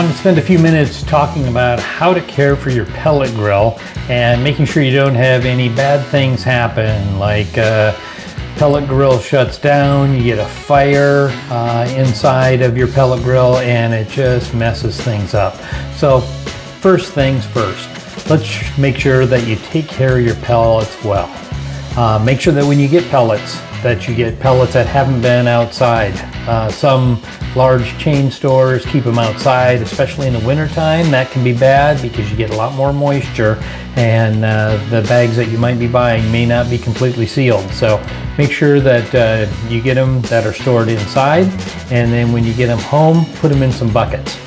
wanted to spend a few minutes talking about how to care for your pellet grill and making sure you don't have any bad things happen, like pellet grill shuts down, you get a fire inside of your pellet grill, and it just messes things up. So first things first, let's make sure that you take care of your pellets well. Make sure that when you get pellets, that you get pellets that haven't been outside. Some large chain stores keep them outside, especially in the wintertime. That can be bad because you get a lot more moisture, and the bags that you might be buying may not be completely sealed. So make sure that you get them that are stored inside, and then when you get them home, put them in some buckets.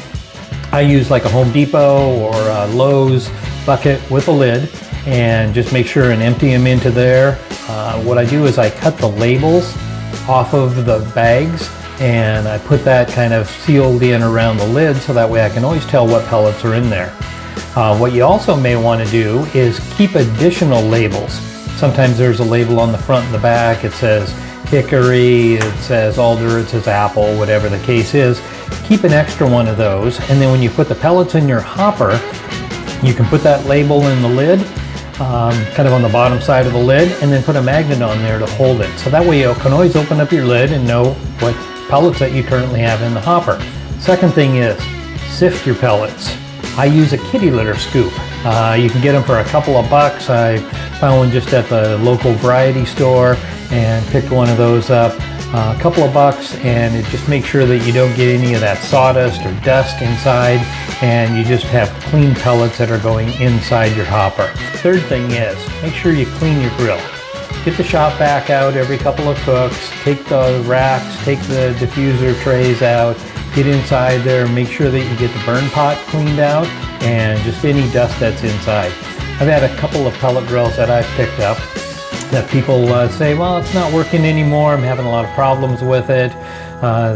I use like a Home Depot or a Lowe's bucket with a lid, and just make sure and empty them into there. What I do is I cut the labels off of the bags, and I put that kind of sealed in around the lid, so that way I can always tell what pellets are in there. What you also may want to do is keep additional labels. Sometimes there's a label on the front and the back. It says hickory, it says alder, it says apple, whatever the case is. Keep an extra one of those, and then when you put the pellets in your hopper, you can put that label in the lid, kind of on the bottom side of the lid, and then put a magnet on there to hold it. So that way you can always open up your lid and know what pellets that you currently have in the hopper. Second thing is, sift your pellets. I use a kitty litter scoop. You can get them for a couple of bucks. I found one just at the local variety store and picked one of those up. A couple of bucks, and it just makes sure that you don't get any of that sawdust or dust inside, and you just have clean pellets that are going inside your hopper. Third thing is, make sure you clean your grill. Get the shop vac out every couple of cooks, take the racks, take the diffuser trays out, get inside there, make sure that you get the burn pot cleaned out and just any dust that's inside. I've had a couple of pellet grills that I've picked up that people say, well, it's not working anymore, I'm having a lot of problems with it.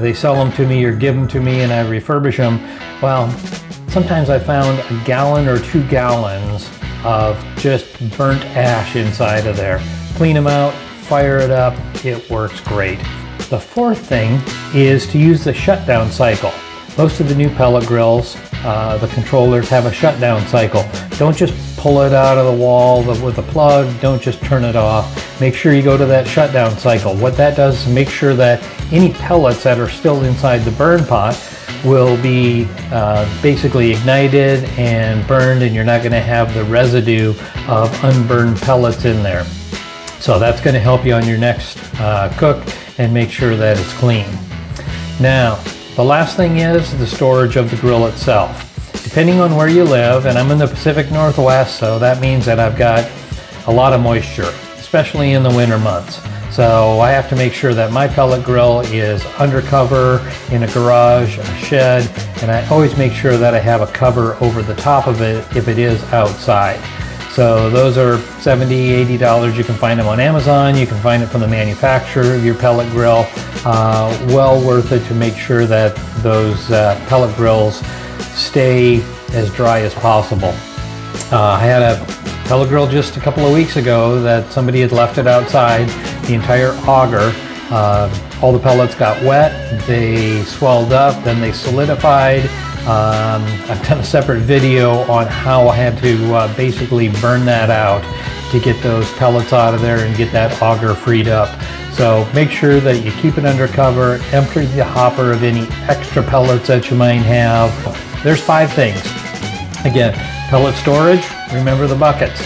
They sell them to me or give them to me and I refurbish them. Well, sometimes I found a gallon or 2 gallons of just burnt ash inside of there. Clean them out, fire it up, it works great. The fourth thing is to use the shutdown cycle. Most of the new pellet grills, the controllers have a shutdown cycle. Don't just pull it out of the wall with a plug, don't just turn it off. Make sure you go to that shutdown cycle. What that does is make sure that any pellets that are still inside the burn pot will be basically ignited and burned, and you're not going to have the residue of unburned pellets in there. So that's going to help you on your next cook and make sure that it's clean. Now, the last thing is the storage of the grill itself. Depending on where you live, and I'm in the Pacific Northwest, so that means that I've got a lot of moisture, especially in the winter months. So I have to make sure that my pellet grill is undercover in a garage, a shed, and I always make sure that I have a cover over the top of it if it is outside. So those are $70, $80. You can find them on Amazon. You can find it from the manufacturer of your pellet grill. Well worth it to make sure that those pellet grills stay as dry as possible. I had a pellet grill just a couple of weeks ago that somebody had left it outside. The entire auger, all the pellets got wet, they swelled up, then they solidified. I've done a separate video on how I had to basically burn that out to get those pellets out of there and get that auger freed up. So make sure that you keep it under cover, empty the hopper of any extra pellets that you might have. There's 5 things. Again, pellet storage, remember the buckets.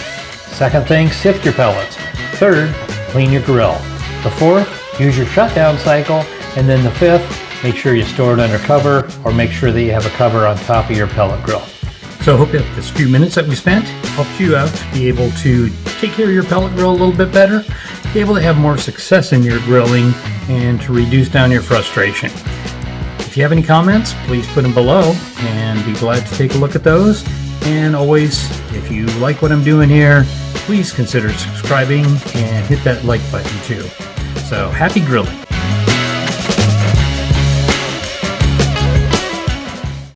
Second thing, sift your pellets. Third, clean your grill. The fourth, use your shutdown cycle. And then the fifth, make sure you store it under cover, or make sure that you have a cover on top of your pellet grill. So I hope that this few minutes that we spent helped you out to be able to take care of your pellet grill a little bit better, be able to have more success in your grilling, and to reduce down your frustration. If you have any comments, please put them below and be glad to take a look at those. And always, if you like what I'm doing here, please consider subscribing and hit that like button too. So happy grilling.